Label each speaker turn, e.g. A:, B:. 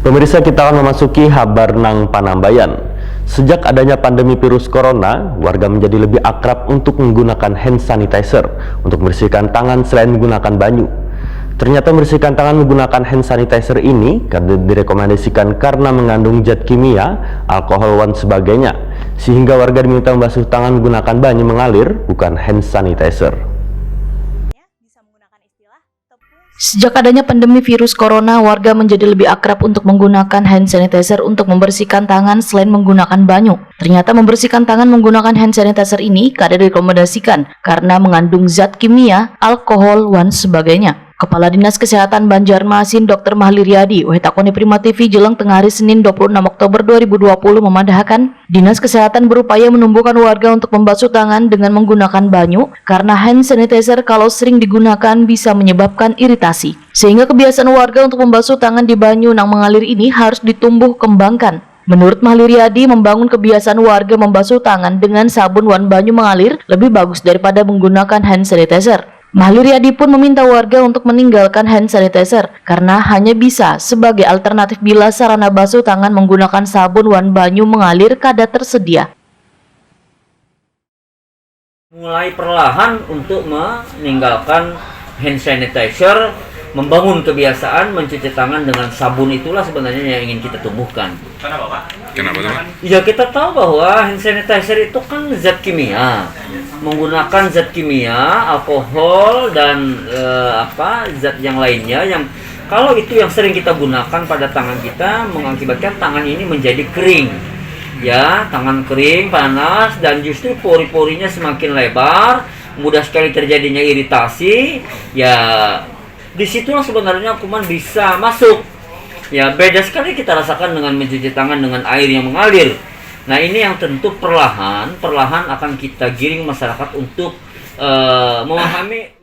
A: Pemirsa, kita akan memasuki kabar nang Panambayan. Sejak adanya pandemi virus corona, warga menjadi lebih akrab untuk menggunakan hand sanitizer untuk membersihkan tangan selain menggunakan banyu. Ternyata membersihkan tangan menggunakan hand sanitizer ini direkomendasikan karena mengandung zat kimia, alkohol, dan sebagainya, sehingga warga diminta membasuh tangan menggunakan banyu mengalir, bukan hand sanitizer.
B: Sejak adanya pandemi virus corona, warga menjadi lebih akrab untuk menggunakan hand sanitizer untuk membersihkan tangan selain menggunakan banyu. Ternyata membersihkan tangan menggunakan hand sanitizer ini kadang direkomendasikan karena mengandung zat kimia, alkohol, dan sebagainya. Kepala Dinas Kesehatan Banjarmasin Dr. Mahli Riyadi, Wetakone Prima TV Jelang Tengah hari Senin 26 Oktober 2020 memandahkan, Dinas Kesehatan berupaya menumbuhkan warga untuk membasuh tangan dengan menggunakan banyu karena hand sanitizer kalau sering digunakan bisa menyebabkan iritasi. Sehingga kebiasaan warga untuk membasuh tangan di banyu nang mengalir ini harus ditumbuh kembangkan. Menurut Mahli Riyadi, membangun kebiasaan warga membasuh tangan dengan sabun wan banyu mengalir lebih bagus daripada menggunakan hand sanitizer. Mahli Riyadi pun meminta warga untuk meninggalkan hand sanitizer karena hanya bisa sebagai alternatif bila sarana basuh tangan menggunakan sabun wan banyu mengalir kada tersedia.
C: Mulai perlahan untuk meninggalkan hand sanitizer, membangun kebiasaan mencuci tangan dengan sabun, itulah sebenarnya yang ingin kita tumbuhkan.
D: Kenapa, Pak? Kenapa, Pak?
C: Ya, kita tahu bahwa hand sanitizer itu kan zat kimia. Menggunakan zat kimia, alkohol, dan zat yang lainnya yang kalau itu yang sering kita gunakan pada tangan kita mengakibatkan tangan ini menjadi kering. Ya, tangan kering, panas, dan justru pori-porinya semakin lebar, mudah sekali terjadinya iritasi. Ya, disitulah sebenarnya kuman bisa masuk. Ya, beda sekali kita rasakan dengan mencuci tangan dengan air yang mengalir. Nah, ini yang tentu perlahan akan kita giring masyarakat untuk memahami